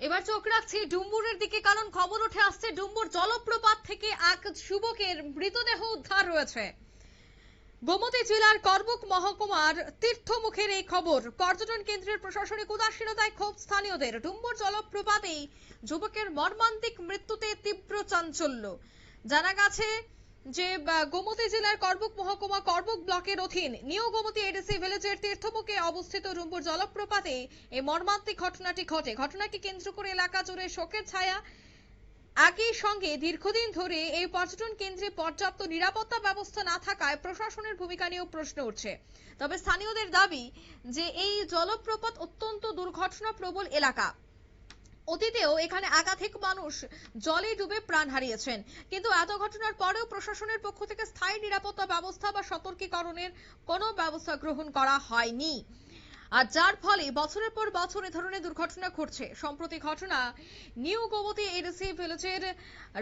এবার চোখ রাখছি ডুম্বুরের দিকে, কারণ খবর উঠে আসছে ডুম্বুর জলপ্রপাত থেকে এক যুবকের মৃতদেহ উদ্ধার হয়েছে। গোমতী জেলার করবুক মহকুমার তীর্থমুখের এই খবর। পর্যটন কেন্দ্রের প্রশাসনিক উদাসীনতায় ক্ষোভ স্থানীয়দের। ডুম্বুর জলপ্রপাতেই যুবকের মর্মান্তিক মৃত্যুতে তীব্র চাঞ্চল্য। জানা গেছে যে গোমতী জেলার করবুক মহকুমা করবুক ব্লকের অধীন নিউ গোমতী এডিসি ভিলেজের তীর্থমুখে অবস্থিত ডুম্বুর জলপ্রপাতে এই মর্মান্তিক ঘটনাটি ঘটে। ঘটনাকে কেন্দ্র করে এলাকা জুড়ে শোকের ছায়া। একই সঙ্গে দীর্ঘদিন ধরে এই পর্যটন কেন্দ্রে পর্যাপ্ত নিরাপত্তা ব্যবস্থা না থাকায় প্রশাসনের ভূমিকা নিয়েও প্রশ্ন উঠছে। তবে স্থানীয়দের দাবি যে এই জলপ্রপাত অত্যন্ত দুর্ঘটনা প্রবল এলাকা। অতীতেও এখানে একাধিক মানুষ জলে ডুবে প্রাণ হারিয়েছেন, কিন্তু এত ঘটনার পরেও প্রশাসনের পক্ষ থেকে স্থায়ী নিরাপত্তা ব্যবস্থা বা সতর্কীকরণের কোনো ব্যবস্থা গ্রহণ করা হয়নি। আর যার ফলে বছরের পর বছর এ ধরনের দুর্ঘটনা ঘটছে। সম্প্রতি ঘটনা নিউ গোমতী এডিসি ভিলেজের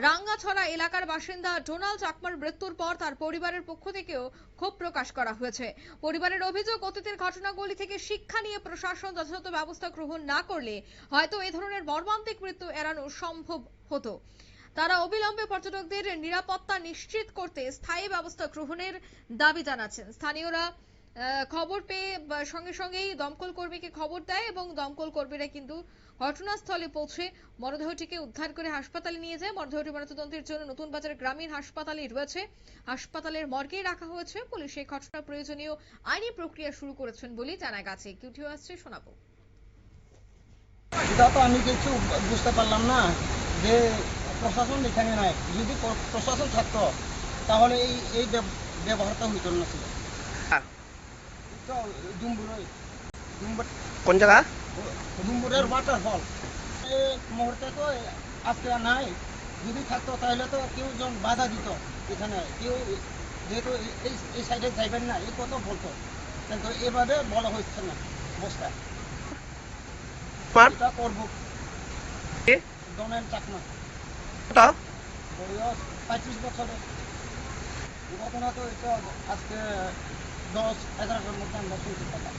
রাঙ্গাছড়া এলাকার বাসিন্দা ডোনাল্ড চাকমার মৃত্যুর পর তার পরিবারের পক্ষ থেকেও ক্ষোভ প্রকাশ করা হয়েছে। পরিবারের অভিযোগ, অতীতের ঘটনাগুলি থেকে শিক্ষা নিয়ে প্রশাসন যথাযথ ব্যবস্থা গ্রহণ না করলে হয়তো এই ধরনের মর্মান্তিক মৃত্যু এড়ানো সম্ভব হতো। তারা অবিলম্বে পর্যটকদের নিরাপত্তা নিশ্চিত করতে স্থায়ী ব্যবস্থা গ্রহণের দাবি জানাচ্ছেন। স্থানীয়রা খবর পেয়ে সঙ্গে সঙ্গেই দমকল কর্মীকে খবর দেয় এবং দমকল কর্মীরা কিন্তু ঘটনাস্থলে পৌঁছে মরদেহটিকে উদ্ধার করে হাসপাতালে নিয়ে যায়। মরদেহটি ময়নাতদন্তের জন্য নতুন বাজার গ্রামীণ হাসপাতালে রয়েছে। হাসপাতালের মর্গেই রাখা হয়েছে। পুলিশ এই ঘটনার প্রয়োজনীয় আইনি প্রক্রিয়া শুরু করেছেন বলে জানা গেছে। কি উঠে আসছে শোনাবো। এটা তো আমি কিছু বুঝতে পারলাম না যে প্রশাসন এখানে নাই। যদি প্রশাসন থাকতো তাহলে এই ব্যবহারটা হইতো না ছিল। কোন জায়গা? ডুম্বুরের ওয়াটারফল এই মুহূর্তে তো আজকে নাই। যদি থাকতো তাহলে তো কেউ জন বাধা দিত এখানে, কেউ যেহেতু এই সাইডে যাইবেন না এই কথা বলতো, কিন্তু এবারে বলা হচ্ছে না অবস্থা। এটা করবো ডোনাল্ড চাকমা, বয়স 35 বছরের। ঘটনা তো এটা আজকে 10-11টার মধ্যে আমরা শুনতে পারলাম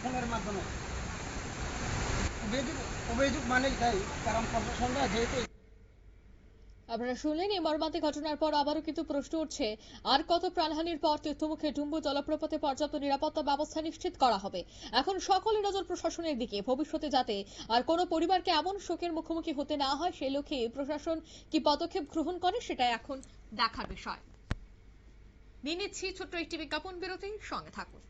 ফোনের মাধ্যমে। অভিযোগ মানে এটাই, কারণ প্রশাসনরা যেহেতু। আপনারা শুনলেন এই মর্মান্তিক ঘটনার পর আবারও কিন্তু প্রশ্ন উঠছে, আর কত প্রাণহানির পর তীর্থমুখে ডুম্বুর জলপ্রপাতে পর্যাপ্ত নিরাপত্তা ব্যবস্থা নিশ্চিত করা হবে। এখন সকলের নজর প্রশাসনের দিকে, ভবিষ্যতে যাতে আর কোনো পরিবারকে এমন শোকের মুখোমুখি হতে না হয় সেই লক্ষ্যে প্রশাসন কি পদক্ষেপ গ্রহণ করে সেটাই এখন দেখার বিষয়। নিয়ে নিচ্ছি ছোট্ট একটি বিজ্ঞাপন বিরতি, সঙ্গে থাকুন।